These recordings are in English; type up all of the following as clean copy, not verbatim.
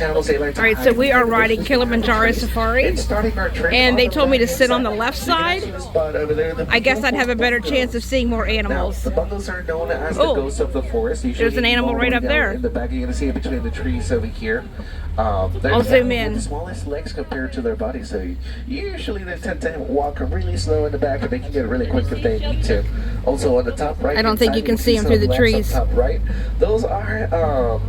animals they like to Alright, so we are riding Kilimanjaro Safari, and they told me to sit on the left side. I guess I'd have a better chance of seeing more animals. The bungalows are known as the ghosts of the forest. There's an animal right up there. In the back, you're going to see it between the trees over here. I'll zoom in. The smallest legs compared to their bodies, so usually they tend to walk really slow in the back, but they can get really quick if they need to. Also on the top right, I don't think you can see them through the trees. Top right, those are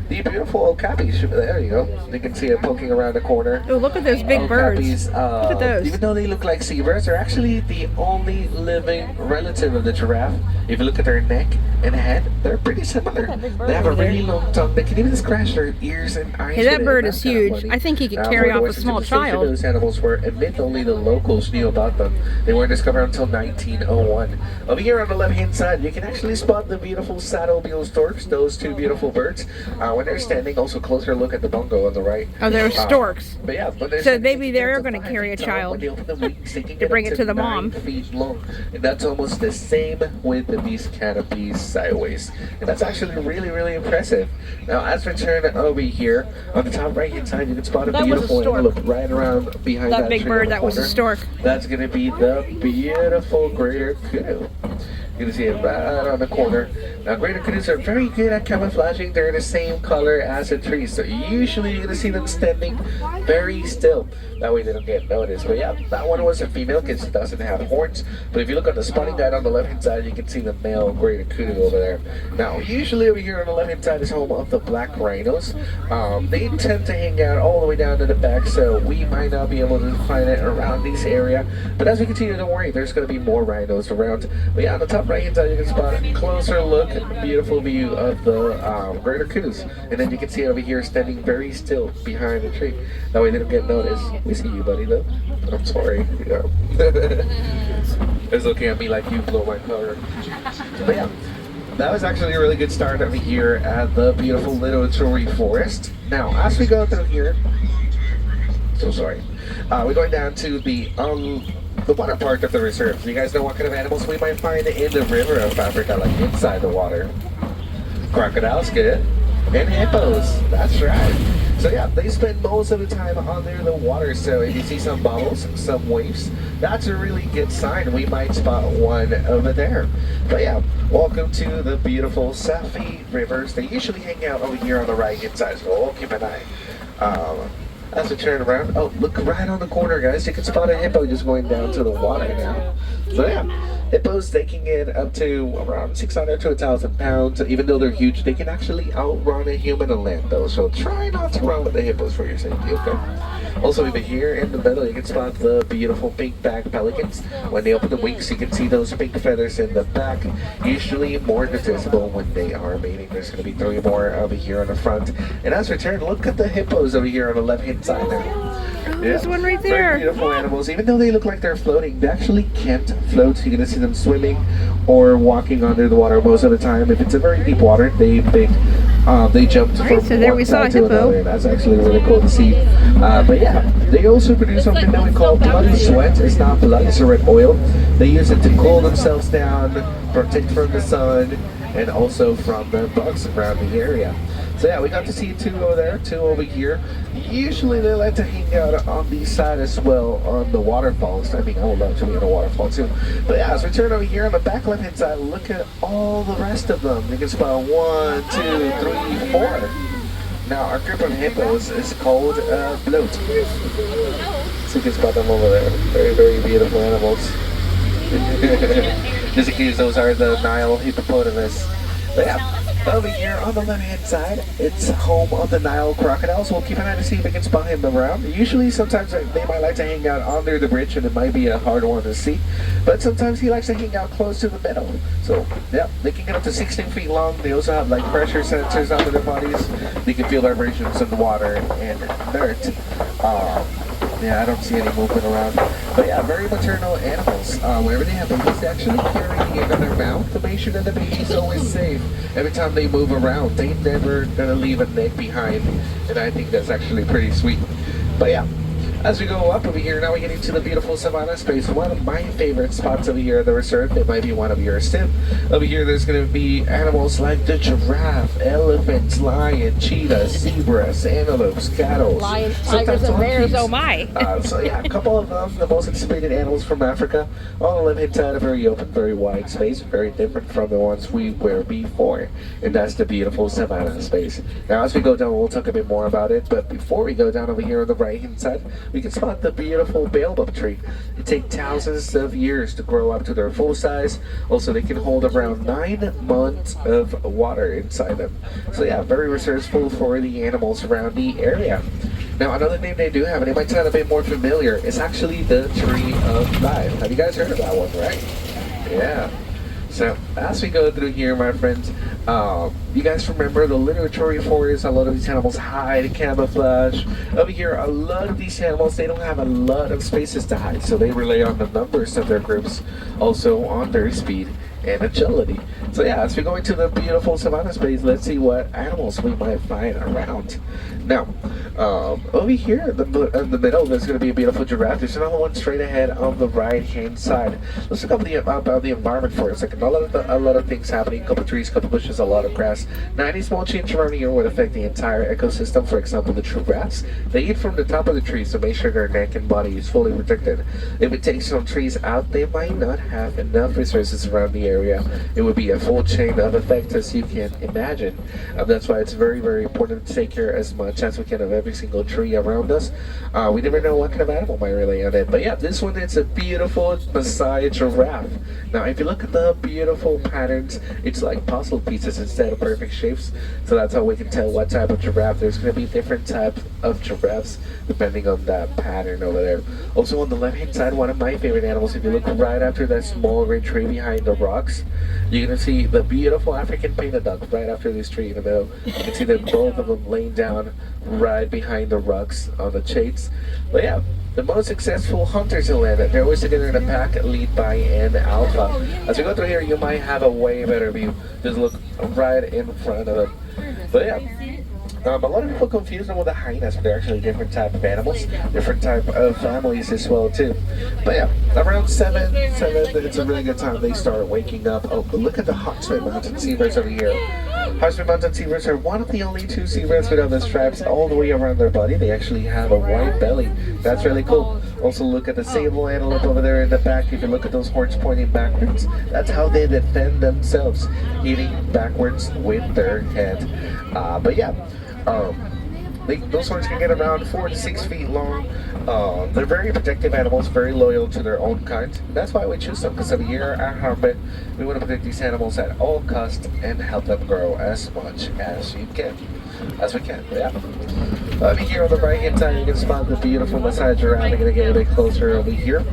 the beautiful okapis. There you go. You can see it poking around the corner. Oh, look at those big birds. Look at those. Even though they look like seabirds, they're actually the only living relative of the giraffe. If you look at their neck and head, they're pretty similar. They have a really long tongue. They can even scratch their ears and eyes. Hey, that bird is huge. I think he could carry off a small child. Those animals were admit only the locals knew about them. They weren't discovered until 1901. Over here on the left-hand side, you can actually spot the beautiful saddle-bill storks, those two beautiful birds. When they're standing, also closer look at the bungo on the right. Oh, they're storks. But yeah, so maybe they're going to carry a child to bring it to the mom. 9 feet long. And that's almost the same with these canopies sideways. And that's actually really, really impressive. Now, as we turn over here, on the top right-hand side, you can spot a beautiful antelope right around behind that big bird. That was a stork. That's going to be the beautiful greater kudu. You're going to see it right on the corner. Now, greater kudus are very good at camouflaging. They're the same color as the trees. So usually you're going to see them standing very still. That way they don't get noticed. But yeah, that one was a female because it doesn't have horns. But if you look on the spotting guide on the left-hand side, you can see the male greater kudu over there. Now, usually over here on the left-hand side is home of the black rhinos. They tend to hang out all the way down to the back, so we might not be able to find it around this area. But as we continue, don't worry, there's going to be more rhinos around. But yeah, on the top right-hand side, you can spot a closer look, beautiful view of the greater kudus. And then you can see over here standing very still behind the tree. That way they don't get noticed. We see you, buddy, though. I'm sorry. Yeah. It's looking at me like you blow my cover. But yeah, that was actually a really good start over here at the beautiful Little Torrey Forest. Now, as we go through here, so sorry, we're going down to the water part of the reserve. So you guys know what kind of animals we might find in the river of Africa, like inside the water. Crocodiles, good. And hippos, that's right. So yeah, they spend most of the time under the water. So if you see some bubbles, some waves, that's a really good sign. We might spot one over there. But yeah, welcome to the beautiful Safi rivers. They usually hang out over here on the right-hand side, so we'll keep an eye. As we turn around, oh, look right on the corner, guys. You can spot a hippo just going down to the water now. So yeah, hippos, they can get up to around 600 to 1,000 pounds. Even though they're huge, they can actually outrun a human on land, though. So try not to run with the hippos for your safety, okay? Also, over here in the middle, you can spot the beautiful pink-backed pelicans. When they open the wings, you can see those pink feathers in the back. Usually more noticeable when they are mating. There's going to be 3 more over here on the front. And as we turn, look at the hippos over here on the left-hand side there. Oh, there's one right there. Very beautiful animals. Even though they look like they're floating, they actually can't float. You're going to see them swimming or walking under the water most of the time. If it's a very deep water, they jump from so there we saw a hippo. Another, and that's actually really cool to see. But yeah, they also produce something that we call bloody sweat. It's not blood, it's a red oil. They use it to cool themselves down, protect from the sun, and also from the bugs around the area. So yeah, we got to see 2 over there, 2 over here. Usually they like to hang out on the side as well on the waterfalls. I mean, I would love to be in a waterfall too. But yeah, as we turn over here on the back left-hand side, look at all the rest of them. You can spot 1, 2, 3, 4. Now, our group of hippos is called bloat. So you can spot them over there. Very, very beautiful animals. Just in case those are the Nile hippopotamus. But yeah, over here on the left-hand side, it's home of the Nile crocodiles. We'll keep an eye to see if we can spot him around. Usually, sometimes they might like to hang out under the bridge, and it might be a hard one to see. But sometimes he likes to hang out close to the middle. So, yeah, they can get up to 16 feet long. They also have like pressure sensors under their bodies. They can feel vibrations in water and dirt. Yeah, I don't see any movement around. But yeah, very maternal animals. Whenever they have babies, they actually carry the egg on their mouth to make sure that the baby's always safe. Every time they move around, they never gonna leave an egg behind. And I think that's actually pretty sweet. But yeah, As we go up over here, now we get into the beautiful savannah space. One of my favorite spots over here at the resort. It might be one of yours too. Over here, there's going to be animals like the giraffe, elephants, lion, cheetah, zebras, antelopes, cattle, Lions, tigers, and bears. Oh my! So yeah, a couple of them, the most anticipated animals from Africa. On the left-hand side, a very open, very wide space, very different from the ones we were before, and that's the beautiful savannah space. Now, as we go down, we'll talk a bit more about it. But before we go down over here on the right-hand side, we can spot the beautiful baobab tree. It takes thousands of years to grow up to their full size. Also, they can hold around 9 months of water inside them. So yeah, very resourceful for the animals around the area. Now, another name they do have, and it might sound a bit more familiar, is actually the Tree of Life. Have you guys heard of that one, right? Yeah. So, as we go through here, my friends, you guys remember the literature forest, a lot of these animals hide, camouflage. Over here, a lot of these animals, they don't have a lot of spaces to hide, so they rely on the numbers of their groups, also on their speed and agility. So yeah, as we go into the beautiful savannah space, let's see what animals we might find around. Now, over here in the middle, there's going to be a beautiful giraffe. There's another one straight ahead on the right-hand side. Let's talk about the environment for a second. A lot of things happening. A couple trees, a couple bushes, a lot of grass. Now, any small change around here would affect the entire ecosystem. For example, the giraffes, they eat from the top of the trees to make sure their neck and body is fully protected. If it takes some trees out, they might not have enough resources around the area. It would be a full chain of effect, as you can imagine. That's why it's very, very important to take care as much as we can of every single tree around us. We never know what kind of animal might rely on it. But yeah, this one is a beautiful Maasai giraffe. Now, if you look at the beautiful patterns, it's like puzzle pieces instead of perfect shapes. So that's how we can tell what type of giraffe. There's going to be different types of giraffes depending on that pattern over there. Also, on the left-hand side, one of my favorite animals, if you look right after that small red tree behind the rocks, you're going to see the beautiful African painted duck right after this tree in the middle. You can see that both of them laying down right behind the rocks on the shades. But yeah, the most successful hunters in land, they're always together in a pack, lead by an alpha. As we go through here, you might have a way better view. Just look right in front of them. But yeah, a lot of people confuse them with the hyenas, but they're actually different type of animals, different type of families as well too. But yeah, around 7, it's a really good time they start waking up. Oh, but look at the Huntsman mountain zebras over here. Huntsman mountain zebras are one of the only 2 zebras without the stripes all the way around their body. They actually have a white belly. That's really cool. Also, look at the sable antelope over there in the back. If you look at those horns pointing backwards, that's how they defend themselves, eating backwards with their head. But yeah, those horns can get around 4 to 6 feet long. They're very protective animals, very loyal to their own kind. That's why we choose them, because over here at Harvard, we want to protect these animals at all costs and help them grow as much as we can. Yeah. Over here on the right hand side, you can spot the beautiful Maasai giraffe. I'm going to get a bit closer over here.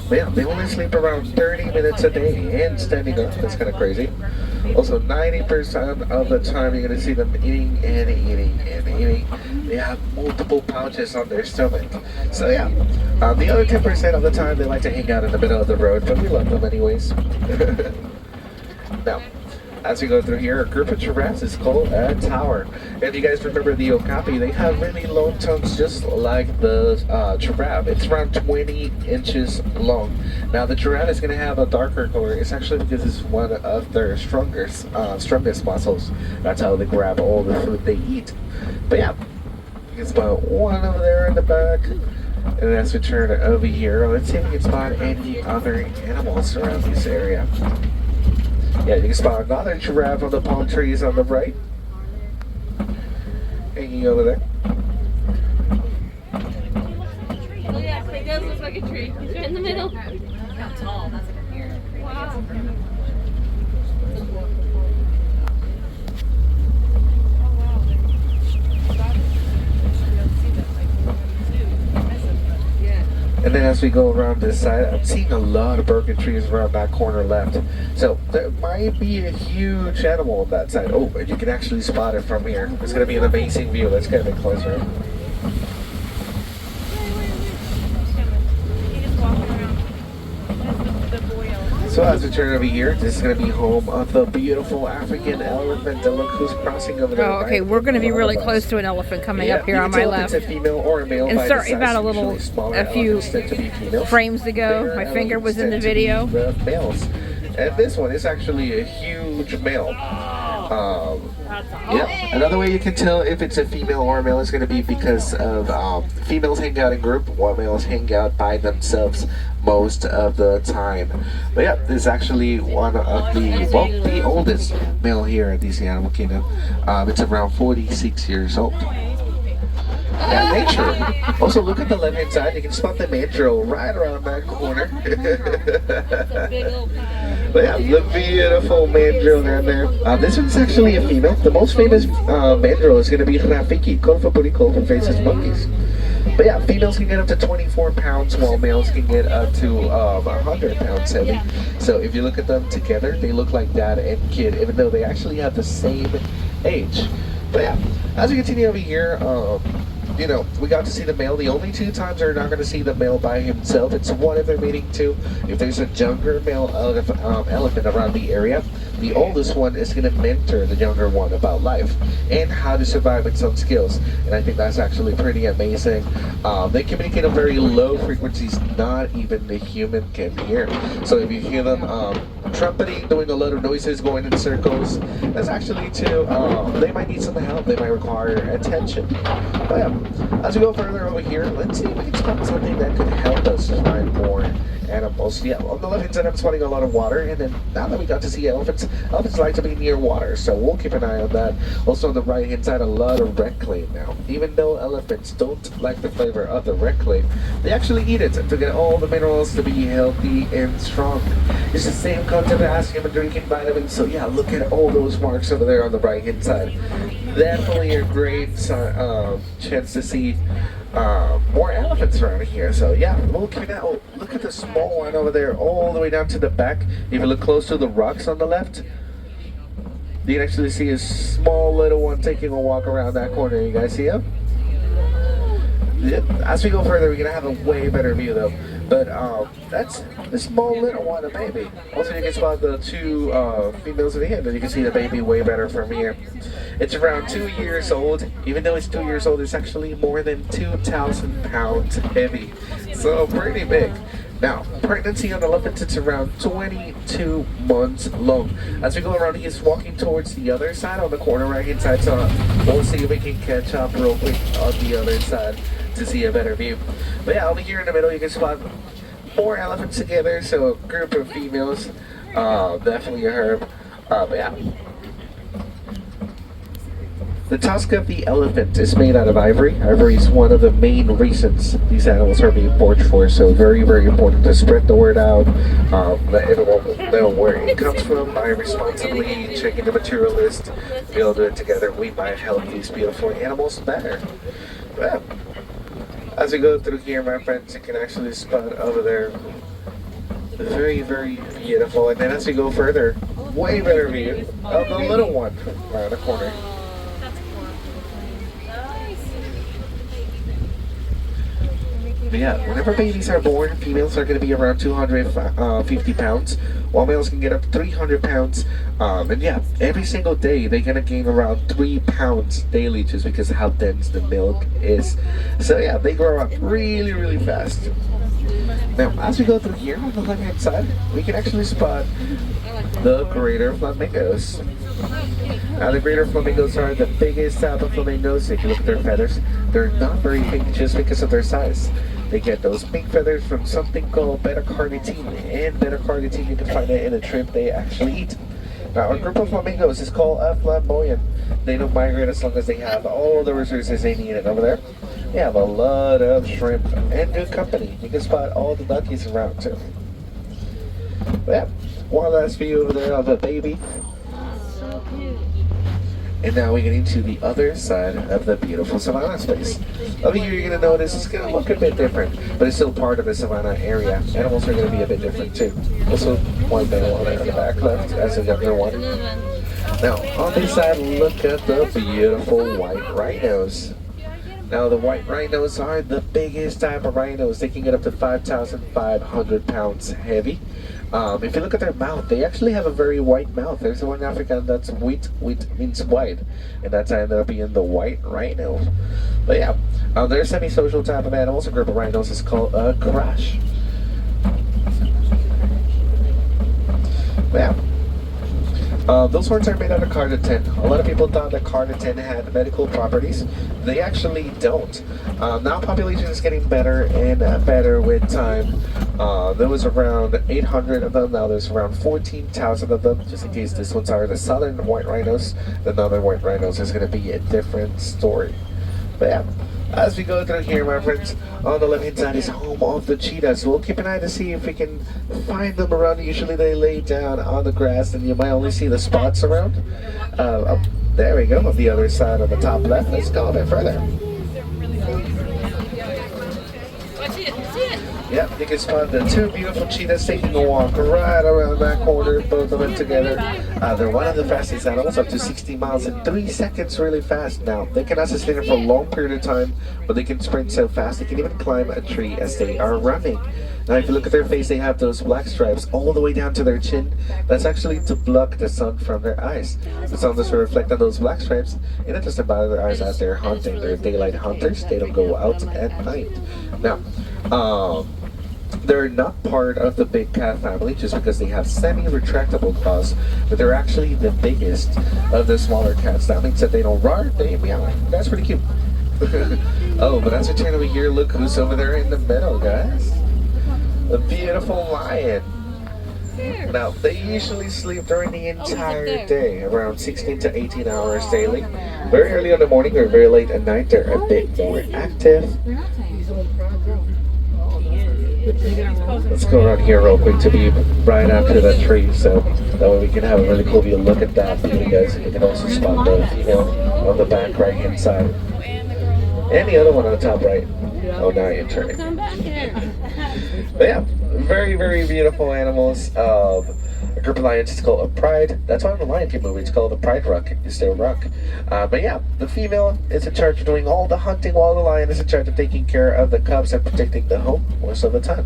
But yeah, they only sleep around 30 minutes a day and standing up. That's kind of crazy. Also, 90% of the time you're going to see them eating and eating and eating. They have multiple pouches on their stomach. So yeah, the other 10% of the time they like to hang out in the middle of the road, but we love them anyways. Now, as we go through here, a group of giraffes is called a tower. If you guys remember the okapi, they have really long tongues just like the giraffe. It's around 20 inches long. Now the giraffe is going to have a darker color. It's actually because it's one of their strongest muscles. That's how they grab all the food they eat. But yeah, you can spot one over there in the back. And as we turn over here, let's see if we can spot any other animals around this area. Yeah, you can spot another giraffe on the palm trees on the right. Hanging over there. Oh yeah, it does look like a tree. It's right in the middle. How tall? That's like a beard. Wow. And then as we go around this side, I'm seeing a lot of broken trees around that corner left. So there might be a huge animal on that side. Oh, and you can actually spot it from here. It's going to be an amazing view. Let's get a bit closer. So as we turn over here, this is going to be home of the beautiful African elephant. Look who's crossing over there. Oh, okay. Right? We're going to be really close to an elephant coming up here on my left. It's a female or a male. And sorry about a few frames ago, my finger was in the video. The males. And this one is actually a huge male. Yeah. Another way you can tell if it's a female or a male is going to be because of females hang out in group, while males hang out by themselves most of the time. But yeah, this is actually one of the oldest male here at DC Animal Kingdom. It's around 46 years old. Yeah, nature. Also, look at the left-hand side. You can spot the mandrill right around that corner. But yeah, the beautiful mandrill down there. This one's actually a female. The most famous mandrill is going to be Rafiki, Colfa faces monkeys. But yeah, females can get up to 24 pounds, while males can get up to 100 pounds heavy. So if you look at them together, they look like dad and kid, even though they actually have the same age. But yeah, as we continue over here, you know, we got to see the male. The only two times we're not going to see the male by himself, it's one if they're mating two. If there's a younger male elephant around the area, the oldest one is going to mentor the younger one about life and how to survive with some skills. And I think that's actually pretty amazing. They communicate on very low frequencies, not even the human can hear. So if you hear them trumpeting, doing a lot of noises, going in circles, that's actually they might need some help. They might require attention. But yeah, as we go further over here, let's see if we can spot something that could help us find more animals. Yeah, on the left hand side I'm spotting a lot of water, and then now that we got to see elephants like to be near water, so we'll keep an eye on that. Also on the right hand side, a lot of red clay now. Even though elephants don't like the flavor of the red clay, they actually eat it to get all the minerals to be healthy and strong. It's the same concept as human drinking vitamins. So yeah, look at all those marks over there on the right hand side. Definitely a great chance to see more elephants around here. So yeah, look at the small one over there all the way down to the back. If you look close to the rocks on the left, you can actually see a small little one taking a walk around that corner. You guys see him? Yeah. As we go further, we're gonna have a way better view though. But that's the small little one, a baby. Also, you can spot the two females in the end, and you can see the baby way better from here. It's around 2 years old. Even though it's 2 years old, it's actually more than 2,000 pounds heavy. So pretty big. Now, pregnancy on elephants, it's around 22 months long. As we go around, he's walking towards the other side on the corner right hand side. So we'll see if we can catch up real quick on the other side to see a better view. But yeah, over here in the middle, you can spot 4 elephants together. So a group of females, definitely a herd. But yeah. The tusk of the elephant is made out of ivory. Ivory is one of the main reasons these animals are being foraged for, so very, very important to spread the word out, let everyone know where it comes from by responsibly checking the material list. Be able to do it together, we might help these beautiful animals better. Well, as we go through here, my friends, you can actually spot over there. Very, very beautiful. And then as we go further, way better view of the little one around the corner. But yeah, whenever babies are born, females are going to be around 250 pounds, while males can get up to 300 pounds. And yeah, every single day they're going to gain around 3 pounds daily just because of how dense the milk is. So yeah, they grow up really, really fast. Now, as we go through here on the left hand side, we can actually spot the greater flamingos. Now, the greater flamingos are the biggest type of flamingos. If you look at their feathers, they're not very big just because of their size. They get those pink feathers from something called beta-carotene, and beta-carotene, you can find it in a shrimp they actually eat. Now, a group of flamingos is called a flamboyant. They don't migrate as long as they have all the resources they need. And over there, they have a lot of shrimp and good company. You can spot all the duckies around too. But yeah, one last view over there of a baby. So cute. And now we get into the other side of the beautiful savannah space. Over here you're going to notice it's going to look a bit different, but it's still part of the savannah area. Animals are going to be a bit different too. Also, one male on the back left as a younger one. Now, on this side, look at the beautiful white rhinos. Now, the white rhinos are the biggest type of rhinos. They can get up to 5,500 pounds heavy. If you look at their mouth, they actually have a very white mouth. There's one African that's wheat means white, and that's ended up being the white rhino. But yeah, they're a semi-social type of animals. A group of rhinos is called a crash. Yeah. Those horns are made out of carnitine. A lot of people thought that carnitine had medical properties. They actually don't. Now population is getting better and better with time. There was around 800 of them. Now there's around 14,000 of them. Just in case this ones are the southern white rhinos. The northern white rhinos is going to be a different story. But yeah. As we go through here, my friends, on the left-hand side is home of the cheetahs. We'll keep an eye to see if we can find them around. Usually they lay down on the grass and you might only see the spots around. There we go, on the other side on the top left. Let's go a bit further. Yep, you can spot the two beautiful cheetahs taking a walk right around that corner, both of them together. They're one of the fastest animals, up to 60 miles in 3 seconds, really fast. Now, they cannot sustain it for a long period of time, but they can sprint so fast they can even climb a tree as they are running. Now, if you look at their face, they have those black stripes all the way down to their chin. That's actually to block the sun from their eyes. The sun does reflect on those black stripes, and it doesn't bother their eyes as they're hunting. They're daylight hunters. They don't go out at night. Now, they're not part of the big cat family just because they have semi-retractable claws, but they're actually the biggest of the smaller cats. That means that they don't roar, they meow. That's pretty cute. Oh, but as we turn over here, look who's over there in the middle, guys. A beautiful lion. Now, they usually sleep during the entire day, around 16 to 18 hours daily. Very early in the morning or very late at night, they're a bit more active. Let's go around here real quick to be right after that tree, so that way we can have a really cool view. Look at that beauty, guys. You can also spot the female on the back right hand side. And the other one on the top right. Oh, now you're turning. But yeah, very, very beautiful animals. A group of lions is called a pride. That's why in the Lion King movie it's called a pride ruck. It's their ruck. But yeah, the female is in charge of doing all the hunting while the lion is in charge of taking care of the cubs and protecting the home most of the time.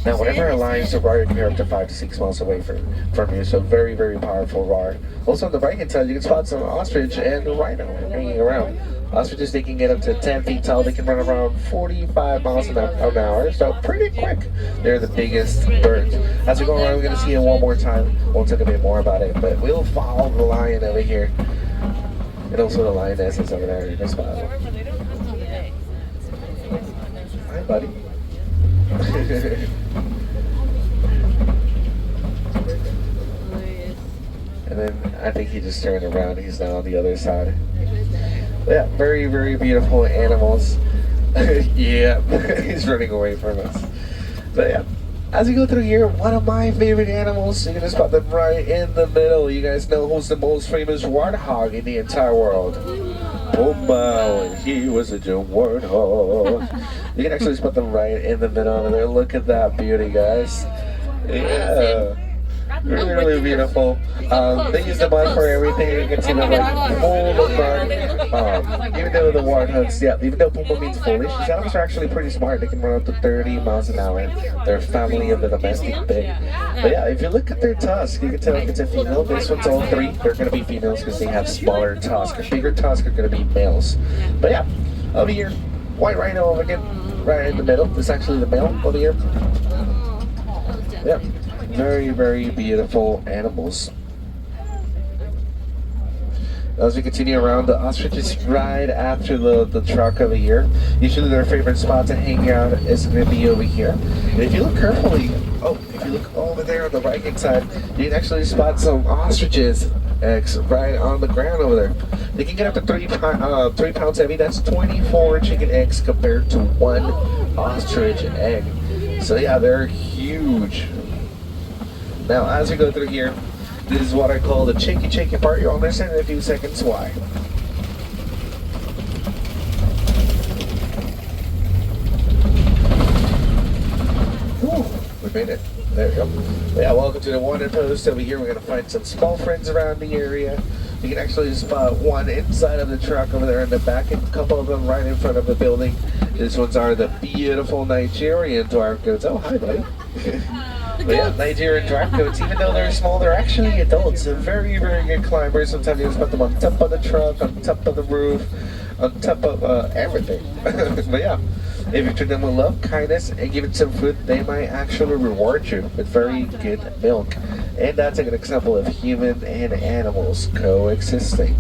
Now, whenever a lion's a roar, you can hear up to 5 to 6 miles away from you. So very, very powerful roar. Also on the right hand side, you can spot some ostrich and rhino hanging around. Ostriches, they can get up to 10 feet tall. They can run around 45 miles an hour, so pretty quick. They're the biggest birds. As we go around, we're going to see it one more time. We'll talk a bit more about it, but we'll follow the lion over here. And also the lioness is over there in the spot. Hi, buddy. And then I think he just turned around. He's now on the other side. Yeah, very, very beautiful animals. Yeah, he's running away from us. But yeah, as we go through here, one of my favorite animals, you're gonna spot them right in the middle. You guys know who's the most famous warthog in the entire world? Puma, he was a Jim warthog. You can actually spot them right in the middle of there. Look at that beauty, guys. Yeah. Really, really beautiful. They use the mud for everything. You can see them like full of mud. Even though the warthogs, yeah, even though Puma means foolish, these animals are actually pretty smart. They can run up to 30 miles an hour. They're a family of the domestic pig. But yeah, if you look at their tusk, you can tell if it's a female. This one's all three. They're going to be females because they have smaller tusks. Bigger tusks are going to be males. But yeah, over here, white rhino over again, right in the middle. This is actually the male over here. Yeah. Very, very beautiful animals. As we continue around, the ostrich is right after the truck over here. Usually their favorite spot to hang out is going to be over here. And if you look carefully, if you look over there on the right hand side, you can actually spot some ostriches eggs right on the ground over there. They can get up to 3 pounds heavy. That's 24 chicken eggs compared to 1 ostrich egg. So yeah, they're huge. Now, as we go through here, this is what I call the cheeky part. You'll understand in a few seconds why. Whew, we made it. There we go. Yeah, welcome to the wanted post. Over here, we're going to find some small friends around the area. You can actually spot one inside of the truck over there in the back, and a couple of them right in front of the building. These ones are the beautiful Nigerian dwarf goats. Oh, hi, buddy. But yeah, Nigerian drag goats, even though they're small, they're actually adults. They're very, very good climbers. Sometimes you just put them on top of the truck, on top of the roof, on top of everything. But yeah, if you treat them with love, kindness, and give it some food, they might actually reward you with very good milk. And that's a good example of human and animals coexisting.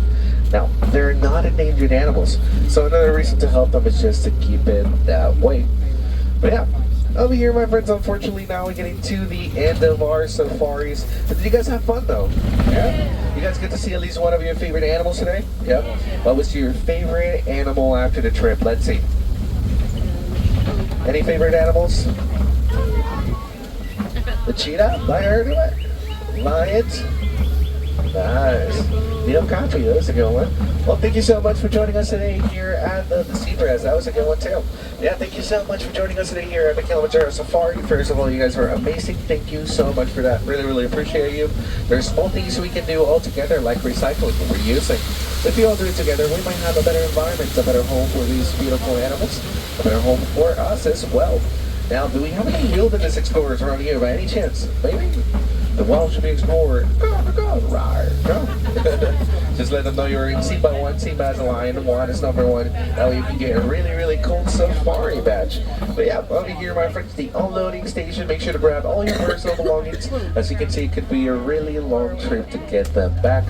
Now, they're not endangered animals, so another reason to help them is just to keep it that way. But yeah, over here, my friends, unfortunately now we're getting to the end of our safaris. But did you guys have fun though? Yeah? You guys get to see at least one of your favorite animals today? Yep. What was your favorite animal after the trip? Let's see. Any favorite animals? The cheetah? I heard of it. Lions? Nice. Neil Country, that was a good one. Well, thank you so much for joining us today here at the Zebras. That was a good one too. Yeah, thank you so much for joining us today here at the Kilimanjaro Safari. First of all, you guys were amazing. Thank you so much for that. Really, really appreciate you. There's small things we can do all together, like recycling and reusing. If we all do it together, we might have a better environment, a better home for these beautiful animals, a better home for us as well. Now, do we have any wilderness explorers around here by any chance? Maybe? The world should be explored. Go, right, go. Just let them know you're in Simba 1, Simba as a lion, 1 is number 1. That way you can get a really, really cool safari badge. But yeah, over here, my friends, the unloading station. Make sure to grab all your personal belongings. As you can see, it could be a really long trip to get them back.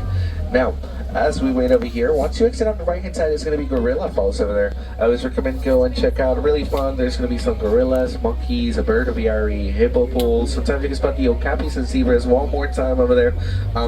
Now, as we wait over here, once you exit on the right hand side, there's going to be gorilla falls over there. I always recommend go and check out. Really fun. There's going to be some gorillas, monkeys, a bird aviary, hippo pools. Sometimes you can spot the okapis and zebras one more time over there.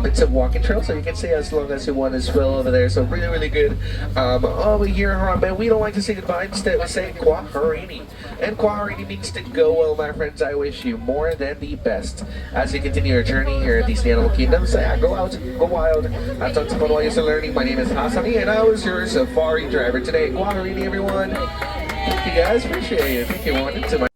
It's a walking trail, so you can stay as long as you want as well over there. So really, really good. Over here in Harambe, we don't like to say goodbye. Instead, we say Kwaharini. And Kwaharini means to go well, my friends. I wish you more than the best as you continue your journey here at these animal kingdoms. So yeah, go out, go wild. Have tons of fun while you're still learning. My name is Hassani, and I was your safari driver today. Kwaharini, everyone. Thank you guys. Appreciate it. Thank you. On into my